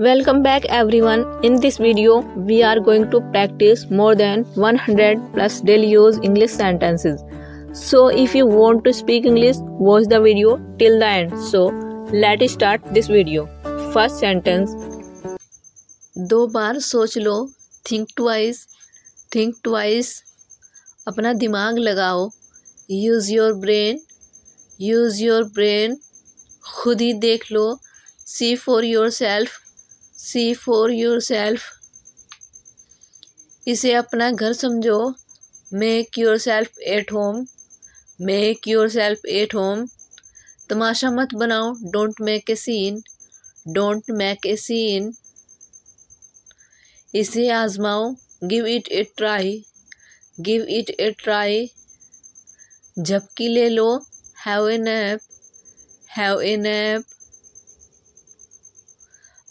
Welcome back everyone. In this video, we are going to practice more than 100 plus daily use English sentences. So if you want to speak English, watch the video till the end. So let's start this video. First sentence. दो बार सोच लो. Think twice. Think twice. अपना दिमाग लगाओ. Use your brain. Use your brain. खुद ही देख लो. See for yourself. See for yourself. इसे अपना घर समझो. Make yourself at home. Make yourself at home. तमाशा मत बनाओ. Don't make a scene. Don't make a scene. इसे आजमाओ. Give it a try. Give it a try. झपकी ले लो. Have a nap. Have a nap.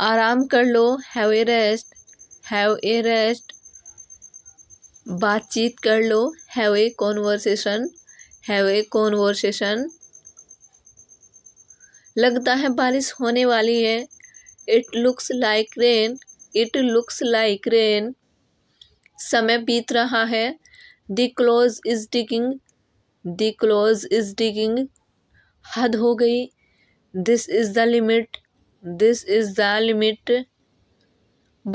आराम कर लो. Have a rest. Have a rest. बातचीत कर लो. Have a conversation. Have a conversation. लगता है बारिश होने वाली है. It looks like rain. It looks like rain. समय बीत रहा है. The clock is ticking. The clock is ticking. हद हो गई. This is the limit. This is the limit.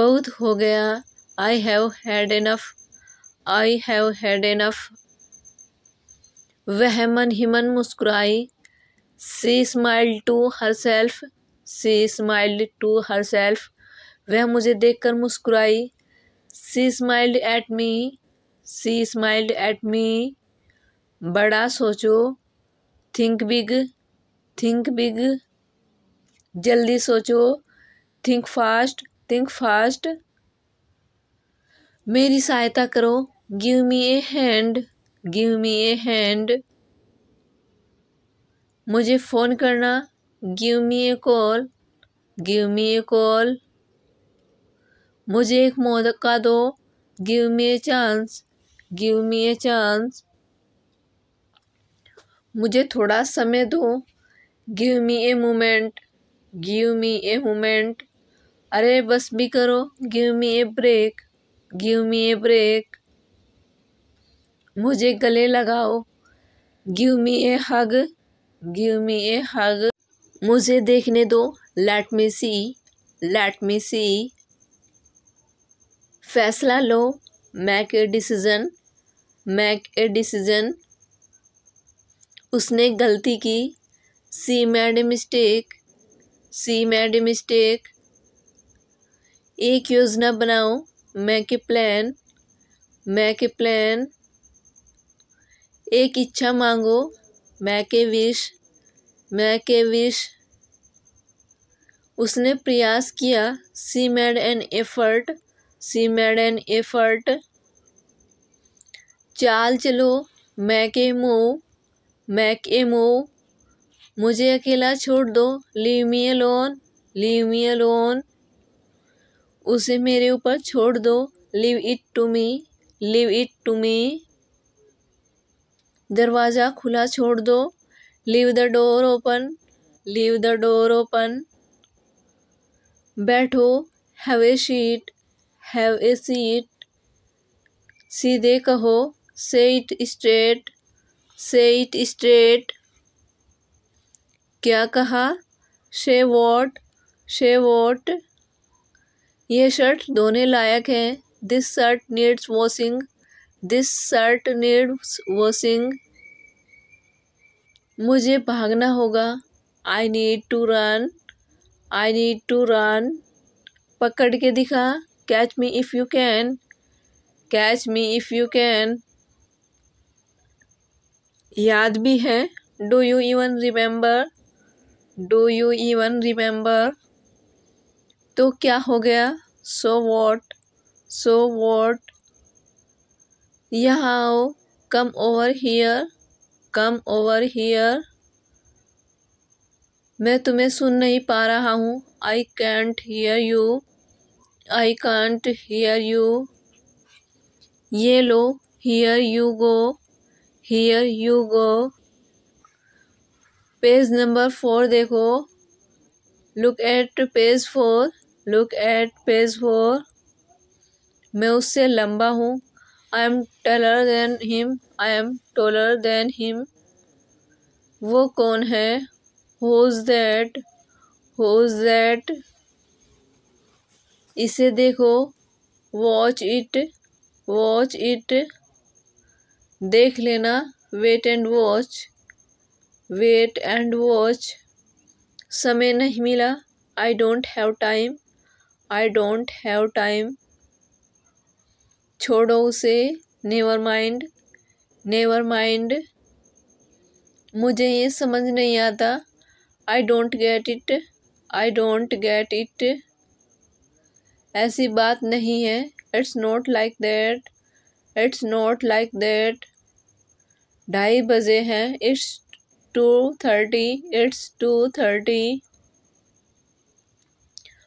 बहुत हो गया. I have had enough. I have had enough. वह मन ही मन मुस्कुराई. She smiled to herself. She smiled to herself. वह मुझे देखकर मुस्कुराई. She smiled at me. She smiled at me. बड़ा सोचो. Think big. Think big. जल्दी सोचो. Think fast. Think fast. मेरी सहायता करो. Give me a hand. Give me a hand. मुझे फ़ोन करना. Give me a call. Give me a call. मुझे एक मौका दो. Give me a chance. Give me a chance. मुझे थोड़ा समय दो. Give me a moment. Give me a moment. अरे बस भी करो. Give me a break. Give me a break. मुझे गले लगाओ. Give me a hug. Give me a hug. मुझे देखने दो. Let me see. Let me see. फैसला लो. Make a decision. Make a decision. उसने गलती की. She made a mistake. She made a mistake. एक योजना बनाओ. Make a plan. Make a plan. एक इच्छा मांगो. Make a wish. Make a wish. उसने प्रयास किया. She made an effort. She made an effort. चाल चलो. Make a move. Make a move. मुझे अकेला छोड़ दो. Leave me alone. Leave me alone. उसे मेरे ऊपर छोड़ दो. Leave it to me. Leave it to me. दरवाज़ा खुला छोड़ दो. Leave the door open. Leave the door open. बैठो. Have a seat. Have a seat. सीधे कहो. Say it straight. Say it straight. क्या कहा. Say what. Say what. ये शर्ट धोने लायक है. This shirt needs washing. This shirt needs washing. मुझे भागना होगा. I need to run. I need to run. पकड़ के दिखा. Catch me if you can. Catch me if you can. याद भी है. Do you even remember? Do you even remember? तो क्या हो गया. So what? So what? यहाँ आओ. Come over here. Come over here. मैं तुम्हें सुन नहीं पा रहा हूँ. I can't hear you. I can't hear you. ये लो. Here you go. Here you go. Page number 4 देखो. Look at page 4. Look at page 4। मैं उससे लंबा हूँ। I am taller than him. I am taller than him. वो कौन है? Who is that? Who is that? इसे देखो। Watch it. Watch it. देख लेना। Wait and watch. Wait and watch. समय नहीं मिला। I don't have time. I don't have time. छोड़ो उसे। Never mind. Never mind. मुझे ये समझ नहीं आता। I don't get it. I don't get it. ऐसी बात नहीं है। It's not like that. It's not like that. 2:30 बजे हैं। इट्स 2:30। इट्स 2:30।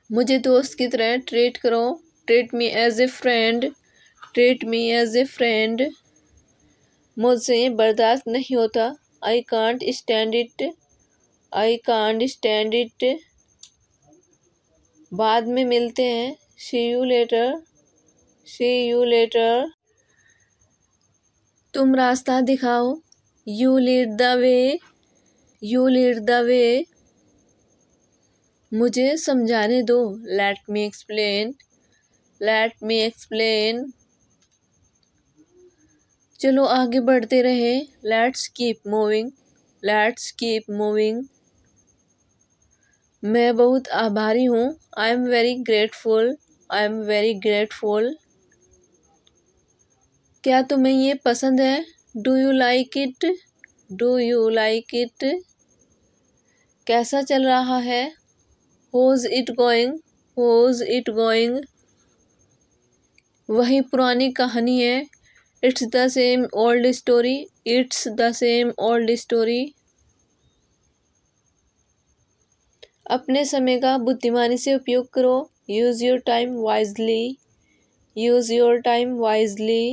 मुझे दोस्त की तरह ट्रीट करो। Treat me as a friend. Treat me as a friend. मुझसे बर्दाश्त नहीं होता। I can't stand it. I can't stand it. बाद में मिलते हैं। See you later. See you later. तुम रास्ता दिखाओ। You lead the way. You lead the way. मुझे समझाने दो। Let me explain. Let me explain. चलो आगे बढ़ते रहे। Let's keep moving. Let's keep moving. मैं बहुत आभारी हूँ। I am very grateful. I am very grateful. क्या तुम्हें ये पसंद है? Do you like it? Do you like it? कैसा चल रहा है? How's it going? How's it going? वही पुरानी कहानी है। It's the same old story. It's the same old story. अपने समय का बुद्धिमानी से उपयोग करो। Use your time wisely. Use your time wisely.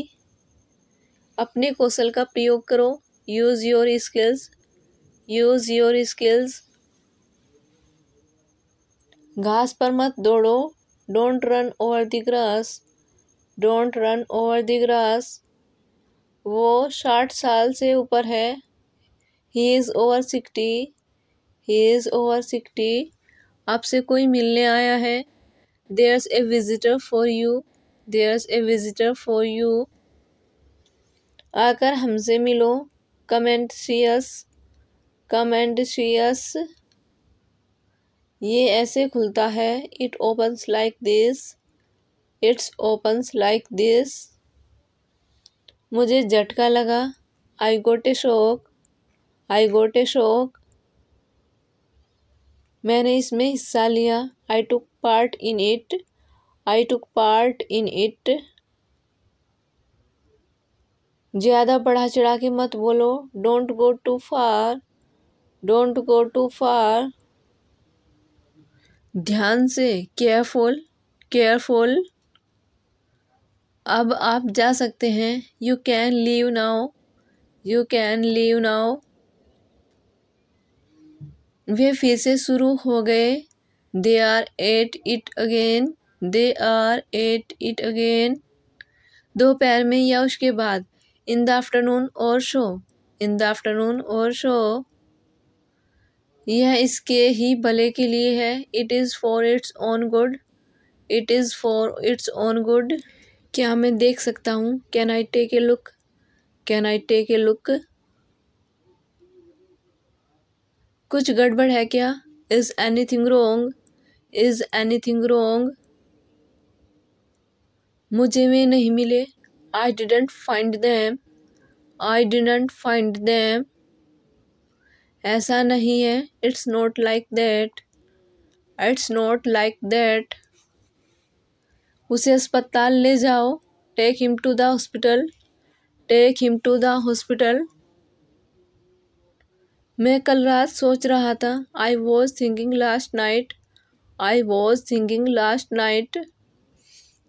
अपने कौशल का प्रयोग करो। Use your skills. Use your skills. घास पर मत दौड़ो। Don't run over the grass. Don't run over the grass. वो 60 साल से ऊपर है। He is over 60। He is over 60। आपसे कोई मिलने आया है। There's a visitor for you. There's a visitor for you. आकर हमसे मिलो। Come and see us. Come and see us. ये ऐसे खुलता है। It opens like this. It's opens like this. मुझे झटका लगा। आई got a shock. I got a shock. मैंने इसमें हिस्सा लिया। I took part in it. I took part in it. ज़्यादा बढ़ा चढ़ा के मत बोलो। Don't go too far. Don't go too far. ध्यान से। केयरफुल। केयरफुल। अब आप जा सकते हैं। You can leave now. You can leave now. वे फिर से शुरू हो गए। They are at it again. They are at it again. दोपहर में या उसके बाद। In the afternoon or so. In the afternoon or so. यह इसके ही भले के लिए है। It is for its own good. It is for its own good. क्या मैं देख सकता हूँ? Can I take a look? Can I take a look? कुछ गड़बड़ है क्या? Is anything wrong? Is anything wrong? मुझे वे नहीं मिले। I didn't find them. I didn't find them. ऐसा नहीं है। It's not like that. It's not like that. उसे अस्पताल ले जाओ। Take him to the hospital. Take him to the hospital. मैं कल रात सोच रहा था। I was thinking last night. I was thinking last night.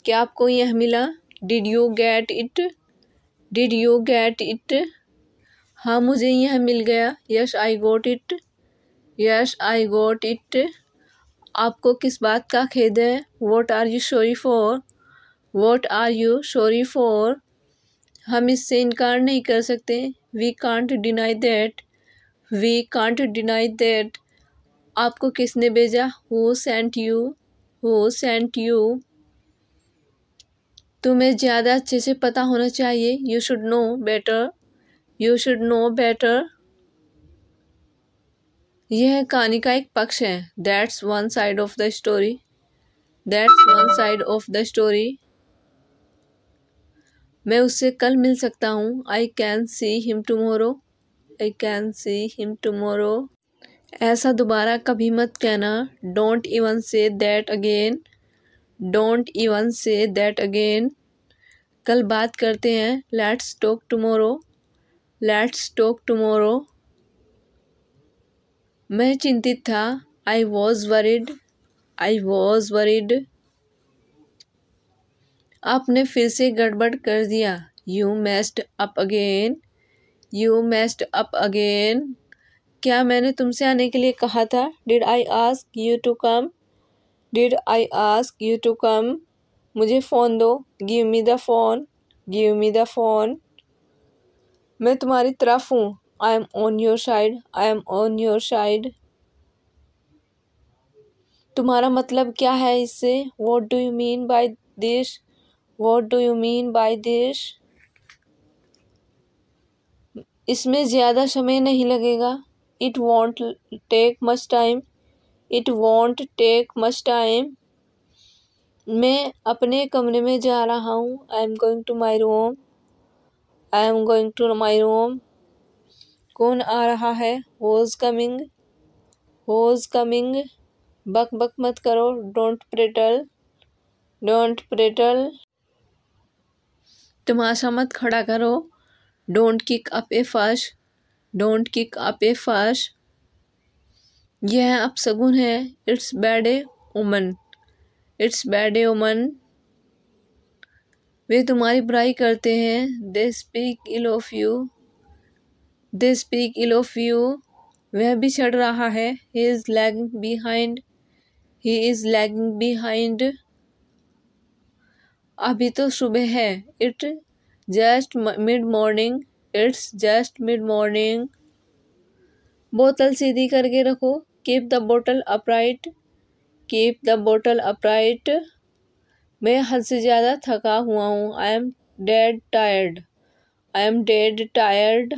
क्या आपको यह मिला? Did you get it? Did you get it? हाँ मुझे यह मिल गया। Yes I got it. Yes I got it. आपको किस बात का खेद है? What are you sorry for? What are you sorry for? हम इससे इनकार नहीं कर सकते। We can't deny that. We can't deny that. आपको किसने भेजा? Who sent you? Who sent you? तुम्हें ज़्यादा अच्छे से पता होना चाहिए। You should know better. You should know better. यह कहानी का एक पक्ष है। That's one side of the story. That's one side of the story. मैं उससे कल मिल सकता हूँ। I can see him tomorrow. I can see him tomorrow. ऐसा दोबारा कभी मत कहना। Don't even say that again. Don't even say that again. कल बात करते हैं। Let's talk tomorrow. Let's talk tomorrow. मैं चिंतित था। I was worried. I was worried. आपने फिर से गड़बड़ कर दिया। You messed up again. You messed up again. क्या मैंने तुमसे आने के लिए कहा था? Did I ask you to come? Did I ask you to come? मुझे फ़ोन दो। Give me the phone. Give me the phone. मैं तुम्हारी तरफ हूँ। I am on your side. I am on your side. तुम्हारा मतलब क्या है इससे? What do you mean by this? What do you mean by this? इसमें ज़्यादा समय नहीं लगेगा। It won't take much time. It won't take much time. मैं अपने कमरे में जा रहा हूँ। I am going to my room. I am going to my room. कौन आ रहा है? Who's coming? Who's coming? बक बक मत करो। Don't prattle. Don't prattle. तमाशा मत खड़ा करो। Don't kick up a fuss. Don't kick up a fuss. यह अपशगुन है। It's bad omen. It's bad omen. वे तुम्हारी बुराई करते हैं। They speak ill of you. They speak ill of you. वह भी चढ़ रहा है। He is lagging behind. He is lagging behind. अभी तो सुबह है। It's just mid-morning. It's just mid-morning. बोतल सीधी करके रखो। Keep the bottle upright. Keep the bottle upright. मैं हद से ज़्यादा थका हुआ हूँ। I am dead tired. I am dead tired.